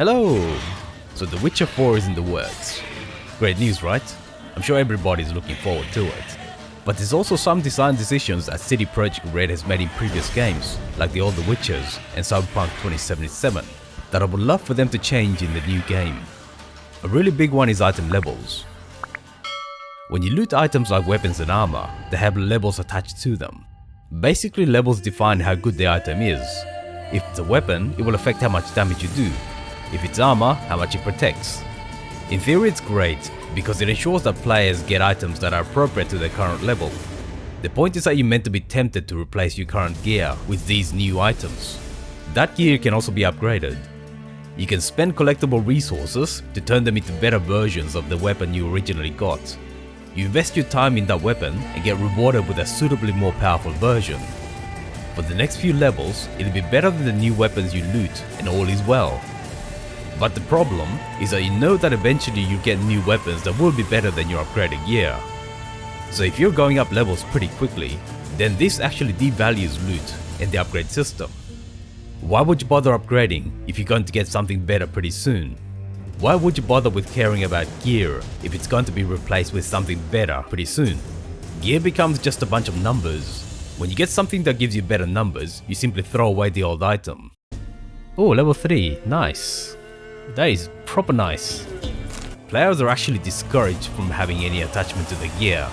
Hello! So The Witcher 4 is in the works. Great news, right? I'm sure everybody's looking forward to it. But there's also some design decisions that CD Projekt Red has made in previous games, like the older Witchers and Cyberpunk 2077, that I would love for them to change in the new game. A really big one is item levels. When you loot items like weapons and armor, they have levels attached to them. Basically, levels define how good the item is. If it's a weapon, it will affect how much damage you do. If it's armor, how much it protects. In theory it's great, because it ensures that players get items that are appropriate to their current level. The point is that you're meant to be tempted to replace your current gear with these new items. That gear can also be upgraded. You can spend collectible resources to turn them into better versions of the weapon you originally got. You invest your time in that weapon and get rewarded with a suitably more powerful version. For the next few levels, it'll be better than the new weapons you loot, and all is well. But the problem is that you know that eventually you'll get new weapons that will be better than your upgraded gear. So if you're going up levels pretty quickly, then this actually devalues loot and the upgrade system. Why would you bother upgrading if you're going to get something better pretty soon? Why would you bother with caring about gear if it's going to be replaced with something better pretty soon? Gear becomes just a bunch of numbers. When you get something that gives you better numbers, you simply throw away the old item. Oh, level 3, nice. That is proper nice. Players are actually discouraged from having any attachment to the gear.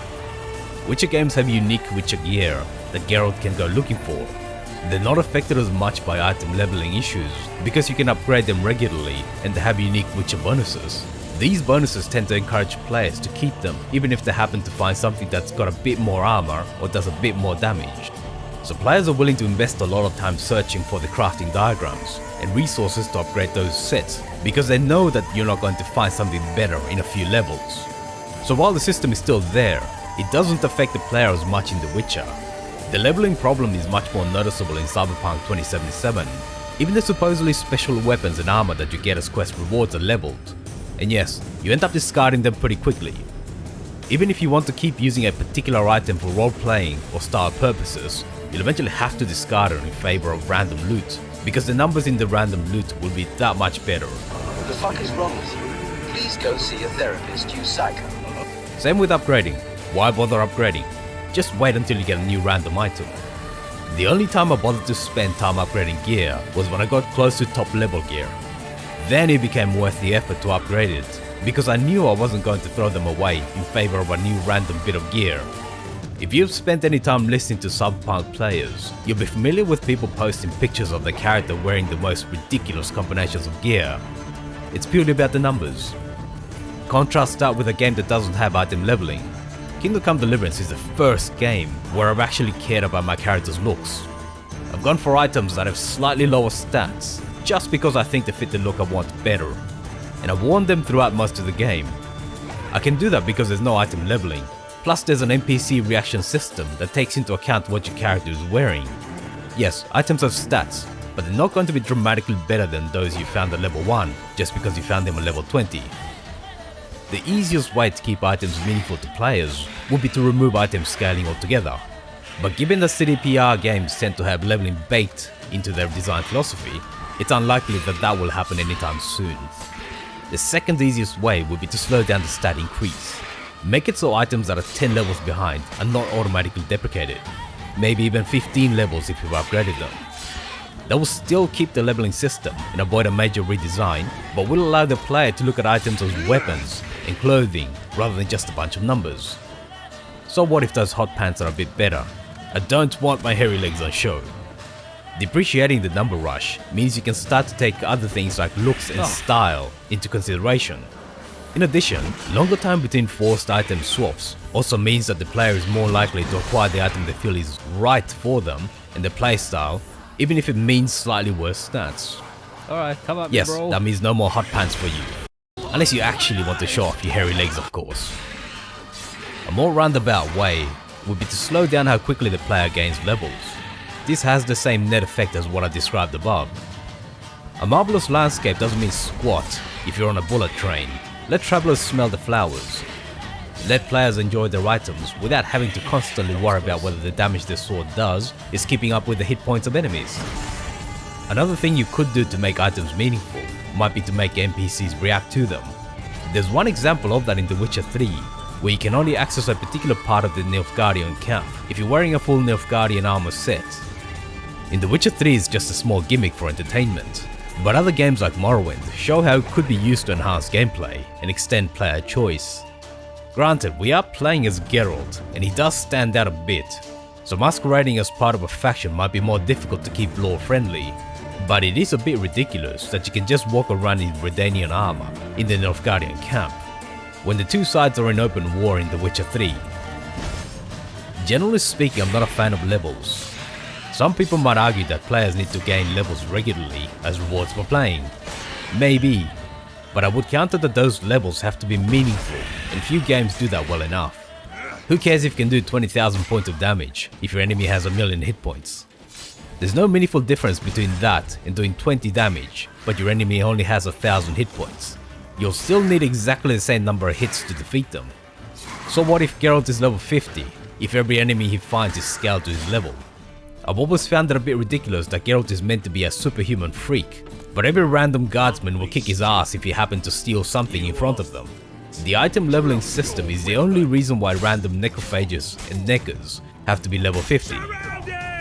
Witcher games have unique Witcher gear that Geralt can go looking for. They're not affected as much by item leveling issues because you can upgrade them regularly and they have unique Witcher bonuses. These bonuses tend to encourage players to keep them even if they happen to find something that's got a bit more armor or does a bit more damage. So players are willing to invest a lot of time searching for the crafting diagrams and resources to upgrade those sets because they know that you're not going to find something better in a few levels. So while the system is still there, it doesn't affect the player as much in The Witcher. The leveling problem is much more noticeable in Cyberpunk 2077. Even the supposedly special weapons and armor that you get as quest rewards are leveled. And yes, you end up discarding them pretty quickly. Even if you want to keep using a particular item for role-playing or style purposes, you'll eventually have to discard it in favor of random loot, because the numbers in the random loot will be that much better. What the fuck is wrong with you? Please go see a therapist, you psycho. Same with upgrading. Why bother upgrading? Just wait until you get a new random item. The only time I bothered to spend time upgrading gear was when I got close to top level gear. Then it became worth the effort to upgrade it, because I knew I wasn't going to throw them away in favor of a new random bit of gear. If you've spent any time listening to Cyberpunk players, you'll be familiar with people posting pictures of their character wearing the most ridiculous combinations of gear. It's purely about the numbers. Contrast that with a game that doesn't have item leveling. Kingdom Come Deliverance is the first game where I've actually cared about my character's looks. I've gone for items that have slightly lower stats, just because I think they fit the look I want better, and I've worn them throughout most of the game. I can do that because there's no item leveling, plus there's an NPC reaction system that takes into account what your character is wearing. Yes, items have stats, but they're not going to be dramatically better than those you found at level 1, just because you found them at level 20. The easiest way to keep items meaningful to players would be to remove item scaling altogether. But given that CDPR games tend to have leveling baked into their design philosophy, it's unlikely that that will happen anytime soon. The second easiest way would be to slow down the stat increase. Make it so items that are 10 levels behind are not automatically deprecated, maybe even 15 levels if you've upgraded them. That will still keep the leveling system and avoid a major redesign, but will allow the player to look at items as weapons and clothing rather than just a bunch of numbers. So what if those hot pants are a bit better? I don't want my hairy legs on show. Depreciating the number rush means you can start to take other things like looks and style into consideration. In addition, longer time between forced item swaps also means that the player is more likely to acquire the item they feel is right for them and their playstyle, even if it means slightly worse stats. Alright, come up, yes, bro. that means no more hot pants for you. Unless you actually want to show off your hairy legs, of course. A more roundabout way would be to slow down how quickly the player gains levels. This has the same net effect as what I described above. A marvelous landscape doesn't mean squat if you're on a bullet train. Let travelers smell the flowers. Let players enjoy their items without having to constantly worry about whether the damage their sword does is keeping up with the hit points of enemies. Another thing you could do to make items meaningful might be to make NPCs react to them. There's one example of that in The Witcher 3, where you can only access a particular part of the Nilfgaardian camp if you're wearing a full Nilfgaardian armor set. In The Witcher 3 it's just a small gimmick for entertainment, but other games like Morrowind show how it could be used to enhance gameplay and extend player choice. Granted, we are playing as Geralt, and he does stand out a bit, so masquerading as part of a faction might be more difficult to keep lore friendly, but it is a bit ridiculous that you can just walk around in Redanian armor in the Nilfgaardian camp, when the two sides are in open war in The Witcher 3. Generally speaking, I'm not a fan of levels. Some people might argue that players need to gain levels regularly as rewards for playing. Maybe, but I would counter that those levels have to be meaningful, and few games do that well enough. Who cares if you can do 20,000 points of damage if your enemy has a million hit points? There's no meaningful difference between that and doing 20 damage, but your enemy only has 1,000 hit points. You'll still need exactly the same number of hits to defeat them. So what if Geralt is level 50, if every enemy he finds is scaled to his level? I've always found it a bit ridiculous that Geralt is meant to be a superhuman freak, but every random guardsman will kick his ass if he happens to steal something in front of them. The item leveling system is the only reason why random necrophages and neckers have to be level 50.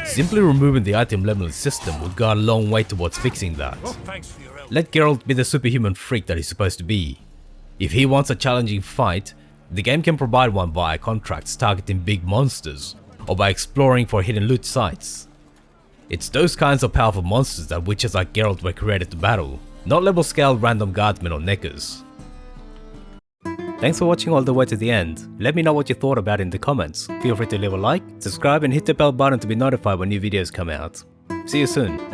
Simply removing the item leveling system would go a long way towards fixing that. Let Geralt be the superhuman freak that he's supposed to be. If he wants a challenging fight, the game can provide one via contracts targeting big monsters, or by exploring for hidden loot sites. It's those kinds of powerful monsters that witches like Geralt were created to battle, not level scaled random guardsmen or neckers. Thanks for watching all the way to the end. Let me know what you thought about it in the comments. Feel free to leave a like, subscribe and hit the bell button to be notified when new videos come out. See you soon.